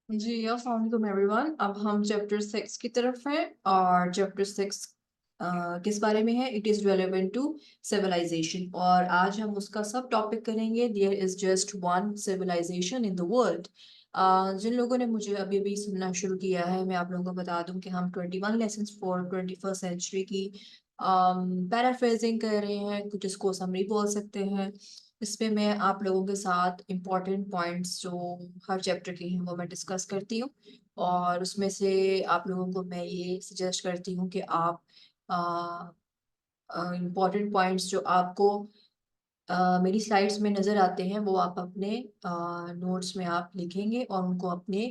जी, अस्सलाम वालेकुम एवरीवन। अब हम चैप्टर 6 की तरफ हैं और चैप्टर 6 किस बारे में है? It is relevant to civilisation और आज हम उसका सब टॉपिक करेंगे। There is just one civilisation in the world. जिन लोगों ने मुझे अभी अभी सुनना शुरू किया है, मैं आप लोगों को बता दूं कि हम 21 लेसन्स फॉर 21st सेंचुरी की पैराफ्रेजिंग कर रहे हैं, कुछ इसको समरी बोल सकते हैं। इसमें मैं आप लोगों के साथ इम्पॉर्टेंट पॉइंट्स जो हर चैप्टर के हैं वो मैं डिस्कस करती हूँ और उसमें से आप लोगों को मैं ये सजेस्ट करती हूँ कि आप इम्पॉर्टेंट पॉइंट्स जो आपको मेरी स्लाइड्स में नज़र आते हैं वो आप अपने नोट्स में आप लिखेंगे और उनको अपने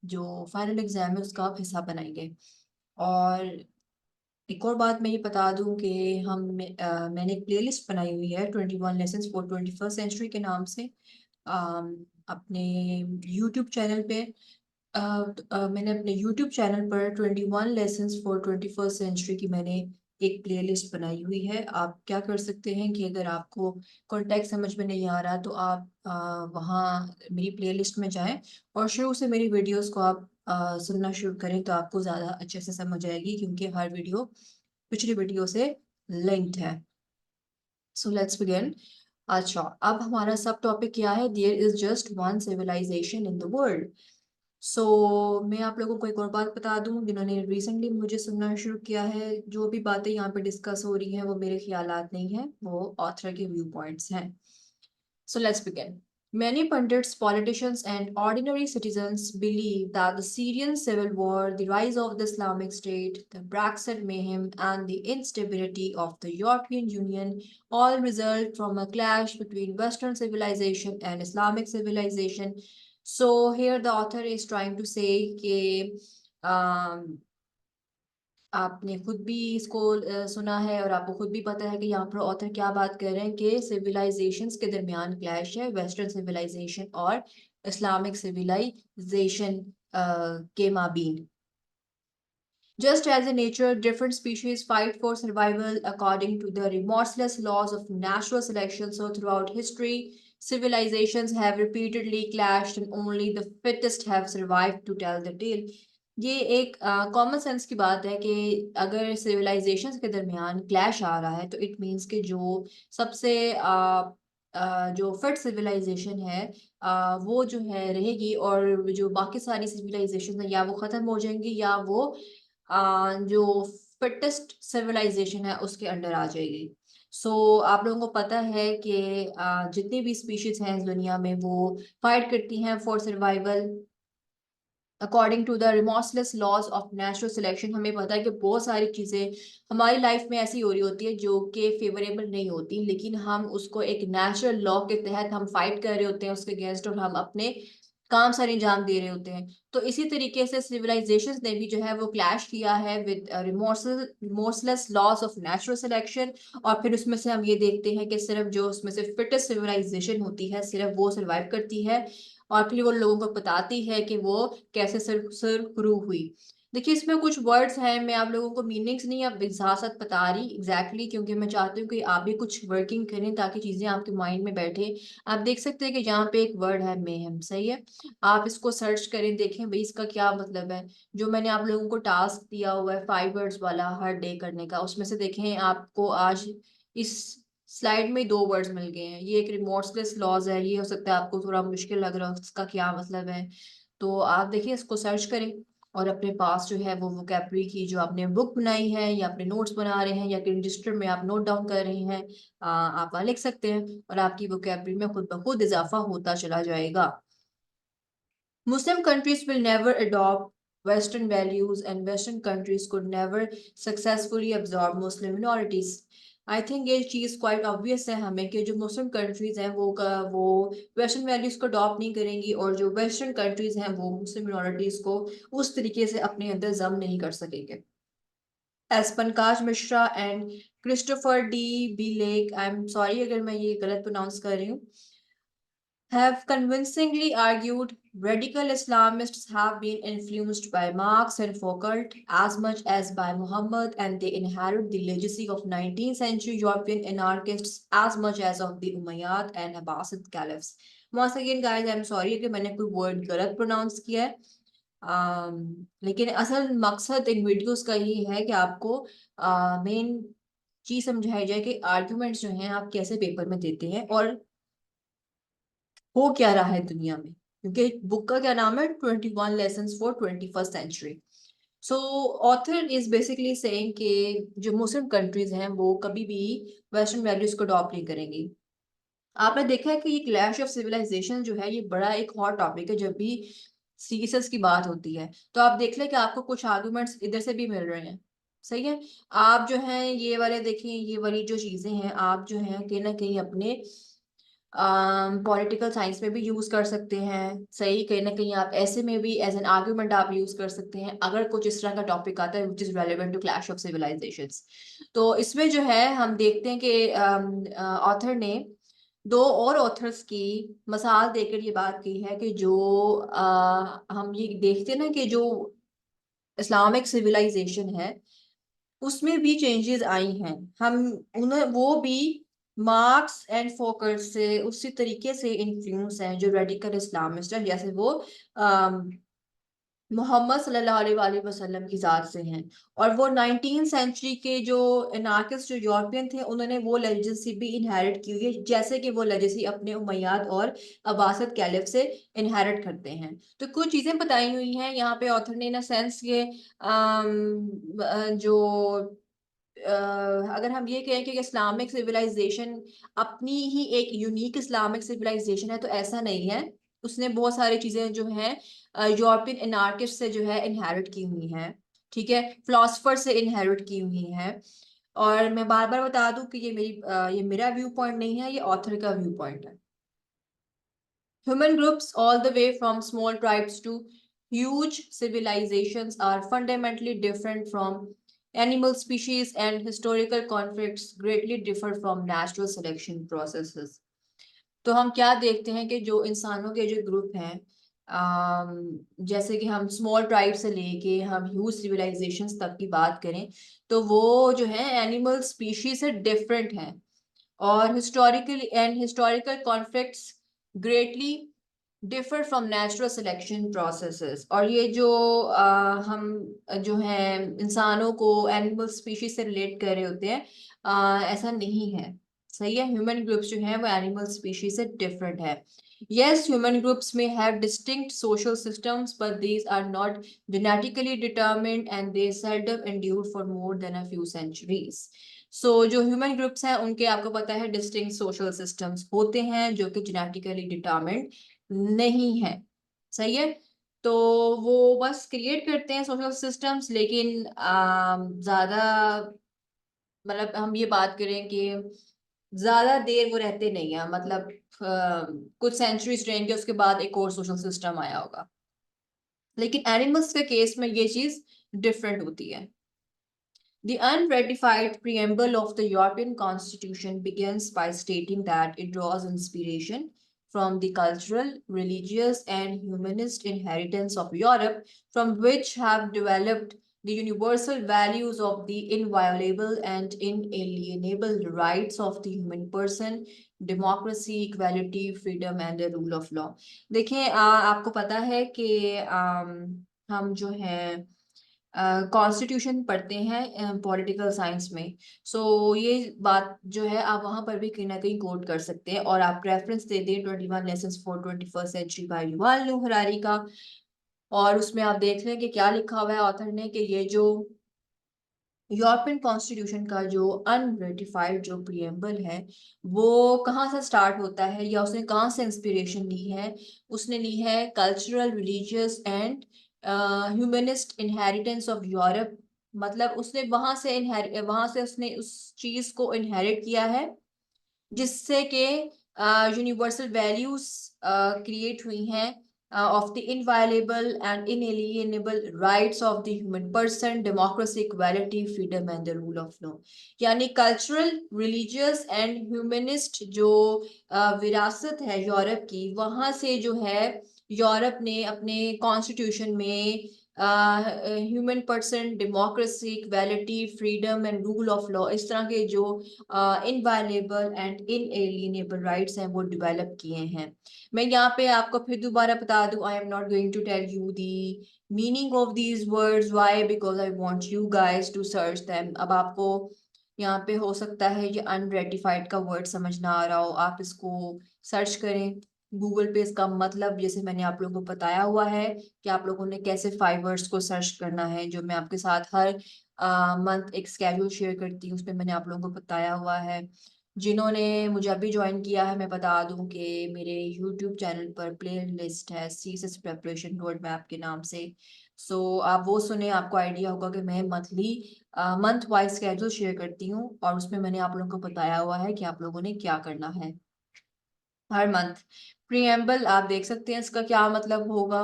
जो फाइनल एग्जाम है उसका आप हिस्सा बनाएंगे। और एक और बात मैं ये बता दूं कि मैंने एक प्लेलिस्ट बनाई हुई है 21 लेसन्स फॉर 21st सेंचुरी के नाम से अपने यूट्यूब चैनल पे। मैंने अपने यूट्यूब चैनल पर 21 लेसन्स फॉर 21st सेंचुरी की मैंने एक प्लेलिस्ट बनाई हुई है। आप क्या कर सकते हैं कि अगर आपको कॉन्टेक्ट समझ में नहीं आ रहा तो आप वहाँ मेरी प्लेलिस्ट में जाएं और शुरू से मेरी वीडियोस को आप सुनना शुरू करें तो आपको ज़्यादा अच्छे से समझ आएगी क्योंकि हर वीडियो पिछली वीडियो से लिंक्ड है। So let's begin. अच्छा, अब हमारा सब टॉपिक क्या है? There is just one civilisation in the world. So मैं आप लोगों को एक और बात बता दूं, जिन्होंने रिसेंटली मुझे सुनना शुरू किया है, जो भी बातें यहाँ पे डिस्कस हो रही हैं वो मेरे ख्यालात नहीं है, वो ऑथर के व्यू पॉइंट्स हैं। So let's begin. Many pundits, politicians, and ordinary citizens believe that the Syrian civil war, the rise of the Islamic State, the Brexit mayhem, and the instability of the European Union all result from a clash between Western civilization and Islamic civilization. So here the author is trying to say कि आपने खुद भी इसको सुना है और आपको खुद भी पता है कि यहाँ पर ऑथर क्या बात कर रहे हैं कि सिविलाइजेशंस के दरमियान क्लैश है, वेस्टर्न सिविलाइजेशन और इस्लामिक सिविलाइजेशन के माबीन। Just as in nature, different species fight for survival according to the remorseless laws of natural selection, so throughout history, civilizations have repeatedly clashed and only the fittest have survived to tell the tale. ये एक common sense की बात है कि अगर civilisations के दरमियान clash आ रहा है तो इट मीन्स कि जो सबसे जो फिट सिविलाइजेशन है वो जो है रहेगी और जो बाकी सारी सिविलाइजेशन है या वो ख़त्म हो जाएंगी या वो जो फिटेस्ट सिविलाइजेशन है उसके अंडर आ जाएगी। आप लोगों को पता है कि जितनी भी स्पीशीज हैं इस दुनिया में वो फाइट करती हैं for survival according to the remorseless laws of natural selection. हमें पता है कि बहुत सारी चीज़ें हमारी लाइफ में ऐसी हो रही होती है जो कि फेवरेबल नहीं होती, लेकिन हम उसको एक नेचुरल लॉ के तहत हम फाइट कर रहे होते हैं उसके अगेंस्ट और हम अपने काम सर अंजाम दे रहे होते हैं। तो इसी तरीके से सिविलाइजेशंस ने भी जो है वो क्लैश किया है with remorseless laws of natural selection. और फिर उसमें से हम ये देखते हैं कि सिर्फ जो उसमें से फिटेस्ट सिविलाइजेशन होती है सिर्फ वो सर्वाइव करती है और फिर वो लोगों को बताती है कि वो कैसे शुरू हुई। देखिए, इसमें कुछ वर्ड्स हैं, मैं आप लोगों को मीनिंग्स नहीं अब साथ बता रही एग्जैक्टली क्योंकि मैं चाहती हूँ कि आप भी कुछ वर्किंग करें ताकि चीज़ें आपके माइंड में बैठे। आप देख सकते हैं कि यहाँ पे एक वर्ड है मेहम, सही है। आप इसको सर्च करें, देखें भाई इसका क्या मतलब है। जो मैंने आप लोगों को टास्क दिया हुआ है 5 वर्ड्स वाला हर डे करने का, उसमें से देखें आपको आज इस स्लाइड में 2 वर्ड्स मिल गए हैं। ये एक रिमोर्सलेस लॉज है, ये हो सकता है आपको थोड़ा मुश्किल लग रहा हो इसका क्या मतलब है। तो आप देखिए, इसको सर्च करें और अपने पास जो है वो वोकैबलरी की जो आपने बुक बनाई है या अपने नोट्स बना रहे हैं या रजिस्टर में आप नोट डाउन कर रहे हैं, आप वहाँ लिख सकते हैं और आपकी वोकैबलरी में खुद ब खुद इजाफा होता चला जाएगा। Muslim countries will never adopt Western values, and Western countries could never successfully absorb Muslim minorities. I think ये चीज़ क्वाइट ऑब्वियस है हमें कि जो मुस्लिम कंट्रीज हैं वो वेस्टर्न वैल्यूज को अडॉप्ट नहीं करेंगी और जो वेस्टर्न कंट्रीज हैं वो मुस्लिम मिनॉरिटीज को उस तरीके से अपने अंदर जम नहीं कर सकेंगे। As Pankaj Mishra and Christopher de Bellaigue M सॉरी अगर मैं ये गलत प्रोनाउंस कर रही हूँ, have convincingly argued radical Islamists have been influenced by Marx and Foucault as much as by Muhammad, and they inherit the legacy of 19th century European anarchists as much as of the Umayyad and Abbasid caliphs. Once again, guys, I'm sorry कि मैंने कोई word गलत pronounce किया है. लेकिन असल मकसद इन videos का यही है कि आपको मेन चीज समझाई जाए कि आर्ग्यूमेंट्स जो हैं आप कैसे पेपर में देते हैं और हो क्या रहा है दुनिया में, क्योंकि बुक का क्या नाम है 21 lessons for 21st century. So author is basically saying कि जो मुस्लिम कंट्रीज हैं वो कभी भी वेस्टर्न वैल्यूज को अडॉप्ट नहीं करेंगी. आपने देखा है कि ये क्लैश ऑफ सिविलाइजेशन जो है ये बड़ा एक हॉट टॉपिक है जब भी सीरियस की बात होती है. तो आप देख लें कि आपको कुछ आर्गुमेंट्स इधर से भी मिल रहे हैं. सही है. आप जो है ये वाले देखें, ये वाली जो चीजें हैं आप जो है कहीं ना कहीं अपने पॉलिटिकल साइंस में भी यूज कर सकते हैं. सही, कहीं ना कहीं आप ऐसे में भी एज एन आर्ग्यूमेंट आप यूज कर सकते हैं अगर कुछ इस तरह का टॉपिक आता है which is relevant to clash of civilisations. तो इसमें जो है हम देखते हैं कि ऑथर ने दो और ऑथर्स की मिसाल देकर ये बात की है कि जो हम ये देखते हैं ना कि जो इस्लामिक सिविलाइजेशन है उसमें भी चेंजेस आई हैं. हम उन्हें वो भी मार्क्स एंड फोकट से उसी तरीके से इन्फ्लुएंस हैं जो रेडिकल इस्लामिस्ट है, जैसे वो मोहम्मद सल्लल्लाहु अलैहि वसल्लम की जात से हैं. और वो 19th सेंचुरी के जो एनार्किस्ट जो यूरोपियन थे उन्होंने वो लेजेंसी भी इनहेरिट की हुई है, जैसे कि वो लेजेंसी अपने उमैयाद और अब्बासिद कैलिफ से इनहेरिट करते हैं. तो कुछ चीजें बताई हुई हैं यहाँ पे ऑथर ने इन सेंस के जो अगर हम ये कहें कि इस्लामिक सिविलाइजेशन अपनी ही एक यूनिक इस्लामिक सिविलाइजेशन है तो ऐसा नहीं है. उसने बहुत सारी चीजें जो हैं यूरोपियन एनार्किस्ट से जो है इनहेरिट की हुई हैं. ठीक है, फिलोसफर से इनहेरिट की हुई हैं. और मैं बार बार बता दूं कि ये मेरा व्यू पॉइंट नहीं है, ये ऑथर का व्यू पॉइंट है. Human groups, all the way from small tribes to huge civilizations, are fundamentally different from animal species, and historical conflicts greatly differ from natural selection processes. तो हम क्या देखते हैं कि जो इंसानों के जो ग्रुप हैं, जैसे कि हम स्मॉल ट्राइब से लेके हम ह्यूज सिविलाइजेशंस तक की बात करें तो वो जो है एनिमल स्पीशीज से डिफरेंट हैं. और historical conflicts greatly differ from natural selection processes. और ये जो हम जो है इंसानों को एनिमल स्पीशीज से रिलेट कर रहे होते हैं, ऐसा नहीं है. सही है, ह्यूमन ग्रुप्स जो हैं वो एनिमल स्पीशीज से डिफरेंट है. Yes, human groups may have distinct social systems, but these are not genetically determined and they seldom endured for more than a few centuries. So जो ह्यूमन ग्रुप्स हैं उनके आपको पता है डिस्टिंक्ट सोशल सिस्टम्स होते हैं जो कि जेनेटिकली डिटरमिन्ड नहीं है. सही है. तो वो बस क्रिएट करते हैं सोशल सिस्टम्स, लेकिन ज्यादा मतलब हम ये बात करें कि ज्यादा देर वो रहते नहीं है. मतलब कुछ सेंचुरीज रहेंगे उसके बाद एक और सोशल सिस्टम आया होगा. लेकिन एनिमल्स के केस में ये चीज डिफरेंट होती है. The unratified preamble of the European Constitution begins by stating that it draws inspiration from the cultural, religious, and humanist inheritance of Europe, from which have developed the universal values of the inviolable and inalienable rights of the human person, democracy, equality, freedom, and the rule of law. देखिए आपको पता है कि हम जो हैं constitution पढ़ते हैं पॉलिटिकल साइंस में. ये बात जो है आप वहां पर भी कहीं ना कहीं कोट कर सकते हैं और आप रेफरेंस दे दें 21 lessons for 21st century by युval नोह हरारी का. और उसमें आप देख लें कि क्या लिखा हुआ है ऑथर ने कि ये जो यूरोपियन कॉन्स्टिट्यूशन का जो अनरेटिफाइड जो प्रियम्बल है वो कहाँ से स्टार्ट होता है या उसने कहाँ से इंस्पिरेशन ली है. उसने ली है cultural, religious and humanist inheritance of Europe. मतलब उसने वहां से उसने उस चीज को इनहेरिट किया है जिससे कि यूनिवर्सल वैल्यूज क्रिएट हुई हैं of the inviolable and inalienable rights of the human person, democracy, equality, freedom and the rule of law. यानी कल्चरल, रिलीजियस एंड ह्यूमनिस्ट जो विरासत है यूरोप की, वहां से जो है यूरोप ने अपने कॉन्स्टिट्यूशन में human person, democracy, equality, freedom and rule of law, इस तरह के जो इनवायलेबल एंड इनएलिएनेबल राइट्स हैं वो डेवलप किए हैं। मैं यहाँ पे आपको फिर दोबारा बता दूं, I am not going to tell you the meaning of these words, why, because I want you guys to search them. अब आपको यहाँ पे हो सकता है ये अनरेटिफाइड का वर्ड समझ ना आ रहा हो, आप इसको सर्च करें गूगल पे, इसका मतलब जैसे मैंने आप लोगों को बताया हुआ है कि आप लोगों ने कैसे 5 वर्ड्स को सर्च करना है, जो मैं आपके साथ हर मंथ एक स्केड्यूल शेयर करती हूँ, उसमें मैंने आप लोगों को बताया हुआ है। जिन्होंने मुझे अभी ज्वाइन किया है, मैं बता दूं कि मेरे यूट्यूब चैनल पर प्ले लिस्ट है सीएसएस प्रेपरेशन रोड मैप के नाम से। सो आप वो सुने, आपको आइडिया होगा कि मैं monthly month wise schedule share करती हूँ, और उसमें मैंने आप लोगों को बताया हुआ है कि आप लोगों ने क्या करना है हर मंथ। प्रीएम्बल आप देख सकते हैं इसका क्या मतलब होगा।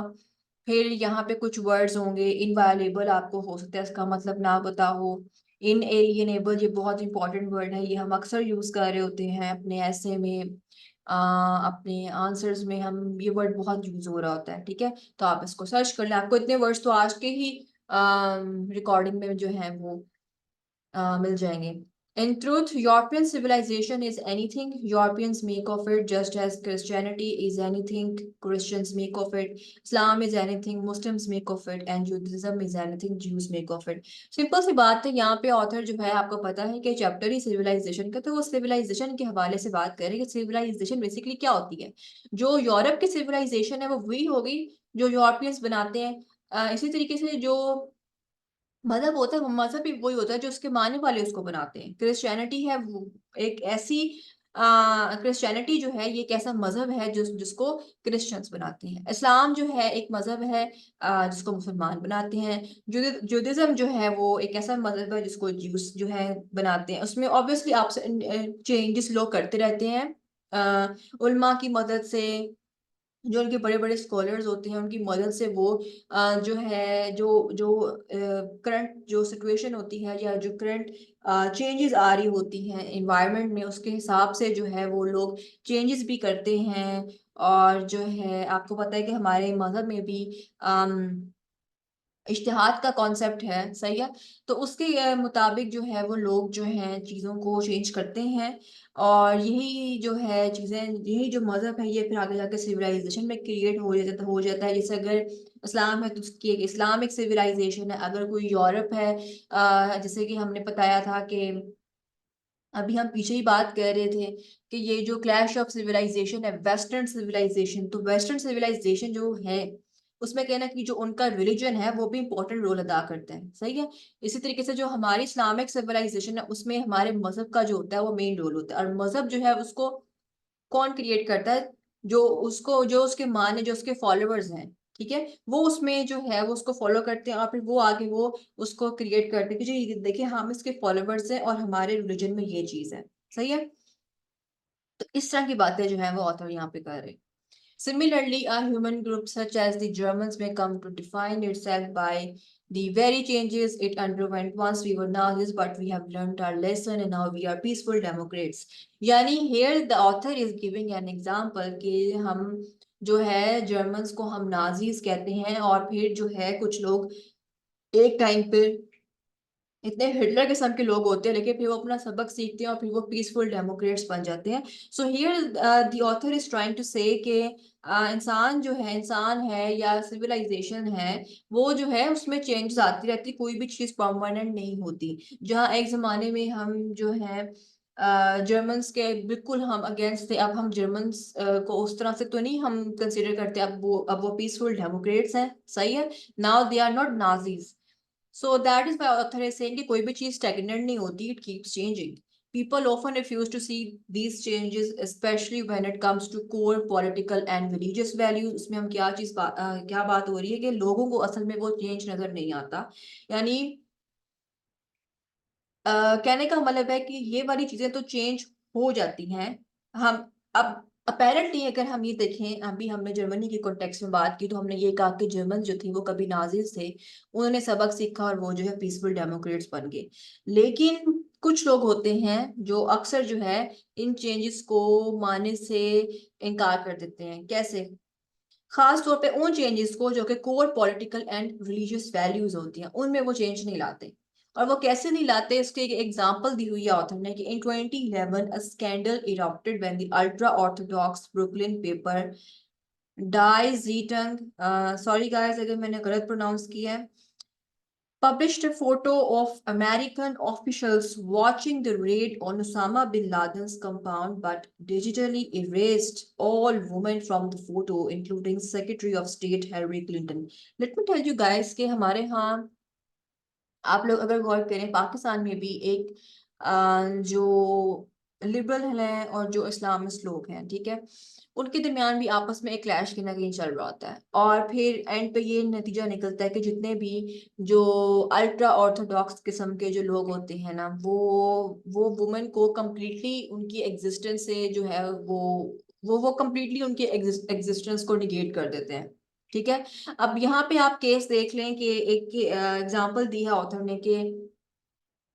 फिर यहाँ पे कुछ वर्ड्स होंगे, इनवायलेबल आपको हो सकता है इसका मतलब ना पता हो। इनएलिएनेबल ये बहुत इंपॉर्टेंट वर्ड है, ये हम अक्सर यूज कर रहे होते हैं अपने ऐसे में, अपने आंसर्स में हम ये वर्ड बहुत यूज हो रहा होता है, ठीक है। तो आप इसको सर्च कर लें, आपको इतने वर्ड्स तो आज के ही रिकॉर्डिंग में जो है वो मिल जाएंगे। In truth, European civilization is anything Europeans make of it, just as Christianity is anything Christians make of it, Islam is anything Muslims make of it, and Judaism is anything Jews make of it. Simple सी बात है, यहाँ पे author जो है आपको पता है कि चैप्टर ही सिविलाइजेशन का, तो वो सिविलाइजेशन के हवाले से बात करें कि सिविलाइजेशन बेसिकली क्या होती है। जो यूरोप की सिविलाइजेशन है वो वही होगी जो यूरोपियंस बनाते हैं। इसी तरीके से जो मज़हब होता है, वो मज़हब भी वही होता है जो उसके मानने वाले उसको बनाते हैं। क्रिश्चियनिटी है वो एक ऐसी क्रिश्चियनिटी जो है ये एक ऐसा मज़हब है जिसको क्रिश्चियंस बनाते हैं। इस्लाम जो है एक मज़हब है जिसको मुसलमान बनाते हैं। जुडिज्म जो है वो एक ऐसा मज़हब है जिसको ज्यूस जो है बनाते हैं। उसमें ऑब्वियसली आप चेंजेस लोग करते रहते हैं उल्मा की मदद से, जो उनके बड़े बड़े स्कॉलर्स होते हैं उनकी मदद से वो जो है जो जो करंट जो सिचुएशन होती है या जो करंट चेंजेस आ रही होती हैं एनवायरनमेंट में, उसके हिसाब से जो है वो लोग चेंजेस भी करते हैं। और जो है आपको पता है कि हमारे मजहब में भी इज्तिहाद का कॉन्सेप्ट है, सही है। तो उसके मुताबिक जो है वो लोग जो हैं चीज़ों को चेंज करते हैं, और यही जो है चीज़ें, यही जो मज़हब है ये फिर आगे जाके सिविलाइजेशन में क्रिएट हो जाता है। जैसे अगर इस्लाम है तो उसकी एक इस्लामिक सिविलाइजेशन है, अगर कोई यूरोप है जैसे कि हमने बताया था कि अभी हम पीछे ही बात कर रहे थे कि ये जो क्लैश ऑफ सिविलाइजेशन है, वेस्टर्न सिविलाइजेशन, तो वेस्टर्न सिविलाइजेशन जो है उसमें कहना कि जो उनका रिलीजन है वो भी इंपॉर्टेंट रोल अदा करता है, सही है। इसी तरीके से जो हमारी इस्लामिक सिविलाइजेशन है उसमें हमारे मजहब का जो होता है वो मेन रोल होता है, और मजहब जो है उसको कौन क्रिएट करता है, जो उसके मान है, जो उसके फॉलोअर्स हैं, ठीक है, वो उसमें जो है वो उसको फॉलो करते हैं, और फिर वो आगे वो उसको क्रिएट करते हैं कि जी देखिए हम इसके फॉलोअर्स हैं और हमारे रिलीजन में ये चीज है, सही है। तो इस तरह की बातें जो है वो ऑथर यहाँ पे कर रहे हैं। Similarly, a human group such as the Germans may come to define itself by the very changes it underwent. Once we were Nazis, but we have learned our lesson and now we are peaceful democrats. यानी here the author is giving an example कि हम जो है Germans को हम Nazis कहते हैं, और फिर जो है कुछ लोग एक टाइम पे इतने हिटलर किस्म के लोग होते हैं लेकिन फिर वो अपना सबक सीखते हैं और फिर वो पीसफुल डेमोक्रेट्स बन जाते हैं। So here the author is trying to say कि इंसान जो है, इंसान है या सिविलाइजेशन है, वो जो है उसमें चेंजेस आती रहती, कोई भी चीज़ परमानेंट नहीं होती। जहाँ एक ज़माने में हम जो है जर्मन्स के बिल्कुल हम अगेंस्ट थे, अब हम जर्मन्स को उस तरह से तो नहीं हम कंसिडर करते, अब वो पीसफुल डेमोक्रेट्स हैं, सही है। Now they are not Nazis. So that is why author is saying कि कोई भी चीज stagnant नहीं होती, it keeps changing. People often refuse to see these changes, especially when it comes to core political and religious values. इसमें हम क्या बात हो रही है कि लोगों को असल में वो चेंज नजर नहीं आता। यानी कहने का मतलब है कि ये वाली चीजें तो चेंज हो जाती हैं। हम अब अपेरेंटली अगर हम ये देखें, अभी हमने जर्मनी के कॉन्टेक्स्ट में बात की तो हमने ये कहा कि जर्मन जो थी वो कभी नाजिस थे, उन्होंने सबक सीखा और वो जो है पीसफुल डेमोक्रेट्स बन गए। लेकिन कुछ लोग होते हैं जो अक्सर जो है इन चेंजेस को मानने से इनकार कर देते हैं। कैसे? खास तौर पे उन चेंजेस को जो कि core political and religious values होती हैं, उनमें वो चेंज नहीं लाते। और वो कैसे नहीं लाते, इसके एक एग्जांपल दी हुई है ऑथर ने कि in 2011 a scandal erupted when the ultra orthodox Brooklyn paper Di Tzeitung, sorry guys अगर मैंने गलत प्रोनाउंस किया है, published a photo of American officials watching the raid on Osama bin Laden's compound but digitally erased all women from the photo, including Secretary of State Hillary Clinton. Let me tell you guys कि हमारे यहाँ आप लोग अगर गौर करें, पाकिस्तान में भी एक जो लिबरल हैं और जो इस्लामिस्ट लोग हैं, ठीक है, उनके दरमियान भी आपस में एक क्लैश कहीं ना कहीं चल रहा होता है। और फिर एंड पे ये नतीजा निकलता है कि जितने भी जो अल्ट्रा ऑर्थोडॉक्स किस्म के जो लोग होते हैं ना, वो वुमेन को कम्प्लीटली उनकी एग्जिस्टेंस से जो है वो कम्प्लीटली उनके एग्जिस्टेंस को निगेट कर देते हैं। ठीक है। अब यहाँ पे आप केस देख लें कि एक एग्जांपल दी है ऑथर ने कि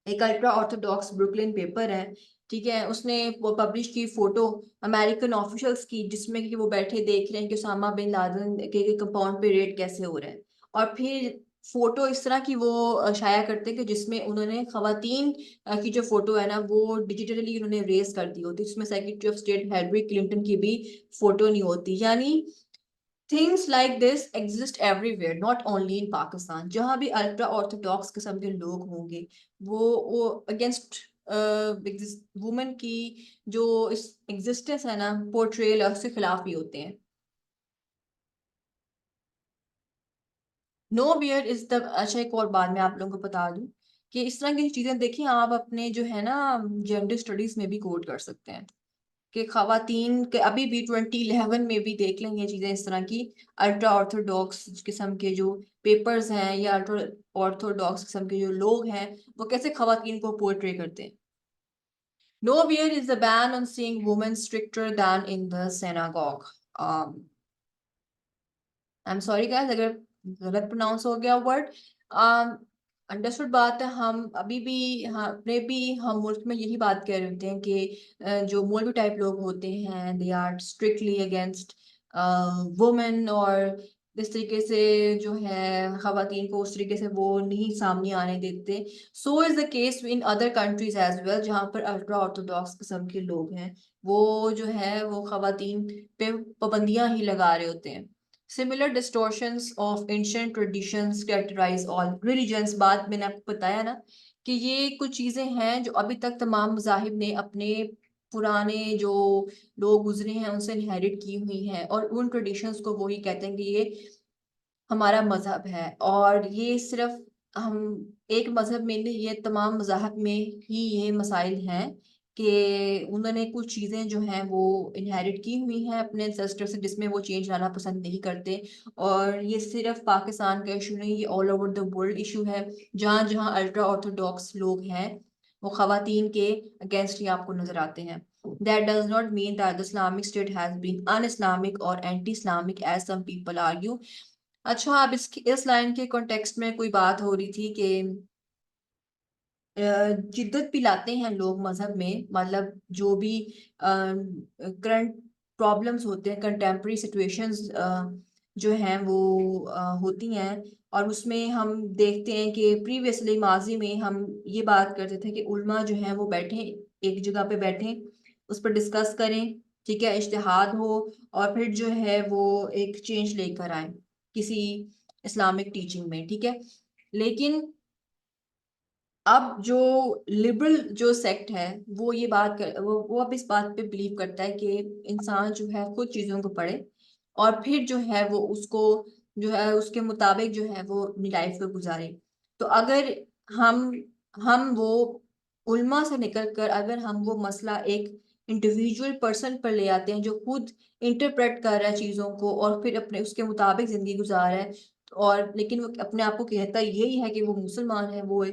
एक अल्ट्रा ऑर्थोडॉक्स ब्रुकलिन पेपर है, ठीक है, उसने वो पब्लिश की फोटो अमेरिकन ऑफिशियल्स की, जिसमें कि वो बैठे देख रहे हैं कि उसामा बिन लादेन के कंपाउंड पे रेड कैसे हो रहा है। और फिर फोटो इस तरह की वो शाया करते हैं कि जिसमें उन्होंने खवातीन की जो फोटो है ना वो डिजिटली उन्होंने रेस कर दी होती, जिसमें secretary of state Hillary Clinton की भी फोटो नहीं होती। यानी things like this exist everywhere, not only in Pakistan. जहां भी अल्ट्रा ऑर्थोडॉक्स किस्म के लोग होंगे वो अगेंस्ट वुमेन की जो इस एग्जिस्टेंस है ना पोर्ट्रेयल, उसके खिलाफ ही होते हैं। नो बियर इज द, अच्छा एक और बात मैं आप लोगों को बता दूं कि इस तरह की चीजें देखिए आप अपने जो है ना जेंडर स्टडीज में भी कोट कर सकते हैं कि खवातीन के अभी भी 2011 में भी देख लें ये चीजें इस तरह की अल्ट्रा ऑर्थोडॉक्स किस्म के जो पेपर्स हैं या अल्ट्रा ऑर्थोडॉक्स किस्म के जो लोग हैं वो कैसे खवातीन को पोर्ट्रे करते हैं। Nowhere is the ban on seeing women stricter than in the synagogue. I M sorry guys अगर गलत प्रोनाउंस हो गया वर्ड। अंडरस्टूड बात है। हम अभी भी, हाँ, अपने भी हम मुल्क में यही बात कह रहे होते हैं कि जो मौलवी टाइप लोग होते हैं they are strictly against women, और इस तरीके से जो है खवातीन को उस तरीके से वो नहीं सामने आने देते। So is the case in other countries as well, जहाँ पर अल्ट्रा ऑर्थोडॉक्स किस्म के लोग हैं वो जो है वो खवातीन पे पाबंदियां ही लगा रहे होते हैं। Similar distortions of ancient traditions characterize all religions। बात मैंने आपको बताया ना कि ये कुछ चीजें हैं जो अभी तक तमाम मज़ाहिब ने अपने पुराने जो लोग गुजरे हैं उनसे इनहेरिट की हुई हैं, और उन ट्रेडिशंस को वो ही कहते हैं कि ये हमारा मजहब है। और ये सिर्फ हम एक मजहब में नहीं, ये तमाम मजाहब में ही ये मसाइल हैं कि उन्होंने कुछ चीज़ें जो हैं वो इनहेरिट की हुई हैं अपने एंसेस्टर से, जिसमें वो चेंज लाना पसंद नहीं करते। और ये सिर्फ पाकिस्तान का इशू नहीं, ये all over the world issue है। जहाँ जहाँ अल्ट्रा ऑर्थोडॉक्स लोग हैं वो खवातीन के अगेंस्ट ही आपको नजर आते हैं। That does not mean that the Islamic State has been un-Islamic or anti-Islamic as some people argue। अच्छा, अब इस लाइन के कॉन्टेक्स्ट में कोई बात हो रही थी कि जिद्दत पिलाते हैं लोग मजहब में, मतलब जो भी करंट प्रॉब्लम्स होते हैं, कंटेम्प्रेरी सिचुएशंस जो हैं वो होती हैं। और उसमें हम देखते हैं कि प्रीवियसली माजी में हम ये बात करते थे कि उल्मा जो है वो बैठे एक जगह पे बैठे, उस पर डिस्कस करें, ठीक है, इज्तिहाद हो, और फिर जो है वो एक चेंज लेकर आए किसी इस्लामिक टीचिंग में, ठीक है। लेकिन अब जो लिबरल जो सेक्ट है वो ये बात कर वो अब इस बात पे बिलीव करता है कि इंसान जो है खुद चीजों को पढ़े और फिर जो है वो उसको जो है उसके मुताबिक जो है वो अपनी लाइफ को गुजारे। तो अगर हम हम वो उल्मा से निकल कर अगर हम वो मसला एक इंडिविजुअल पर्सन पर ले आते हैं जो खुद इंटरप्रेट कर रहा है चीजों को और फिर अपने उसके मुताबिक जिंदगी गुजार रहा है, और लेकिन वो अपने आप को कहता यही है कि वो मुसलमान है, वो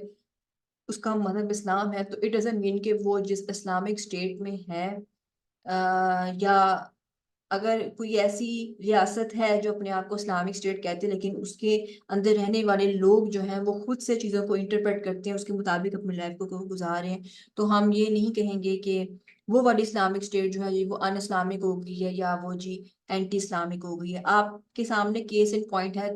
उसका मजहब इस्लाम है, तो इट डजेंट मीन कि वो जिस इस्लामिक स्टेट में है या अगर कोई ऐसी रियासत है जो अपने आप को इस्लामिक स्टेट कहती है लेकिन उसके अंदर रहने वाले लोग जो हैं वो खुद से चीज़ों को इंटरप्रेट करते हैं, उसके मुताबिक अपनी लाइफ को गुजार रहे हैं, तो हम ये नहीं कहेंगे कि वो वाली इस्लामिक स्टेट जो है जी वो अन इस्लामिक हो गई है या वो जी एंटी इस्लामिक हो गई है। आपके सामने केस इन पॉइंट है,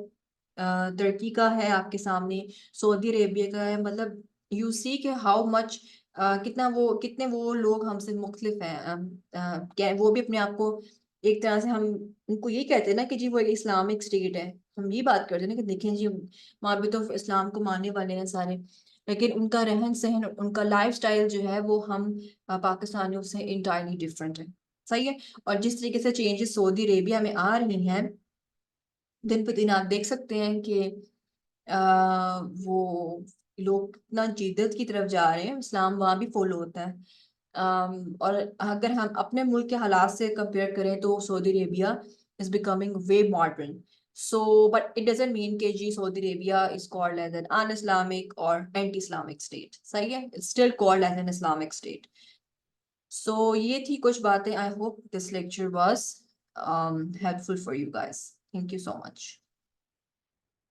तुर्की का है, आपके सामने सऊदी अरेबिया का है, मतलब यू सी के हाउ मच कितने वो लोग हमसे मुख्तलिफ हैं। वो भी अपने आप को एक तरह से, हम उनको ये कहते हैं ना कि जी वो एक इस्लामिक स्टेट है, हम ये बात करते हैं ना कि देखें जी वहाँ भी तो इस्लाम को मानने वाले हैं सारे, लेकिन उनका रहन सहन, उनका लाइफ स्टाइल जो है वो हम पाकिस्तानियों से इंटायरली डिफरेंट है। सही है। और जिस तरीके से चेंजेस सऊदी अरेबिया में आ रही हैं दिन पे दिन, आप देख सकते हैं कि वो लोग इतना जिद्दत की तरफ जा रहे हैं, इस्लाम वहाँ भी फॉलो होता है। और अगर हम अपने मुल्क के हालात से कंपेयर करें तो Saudi Arabia is becoming way modern. So but it doesn't mean के जी Saudi Arabia is called as an un Islamic और एंटी इस्लामिक स्टेट। सही है, it's still called as an Islamic state. So ये थी कुछ बातें। I hope this lecture was helpful for you guys. Thank you so much.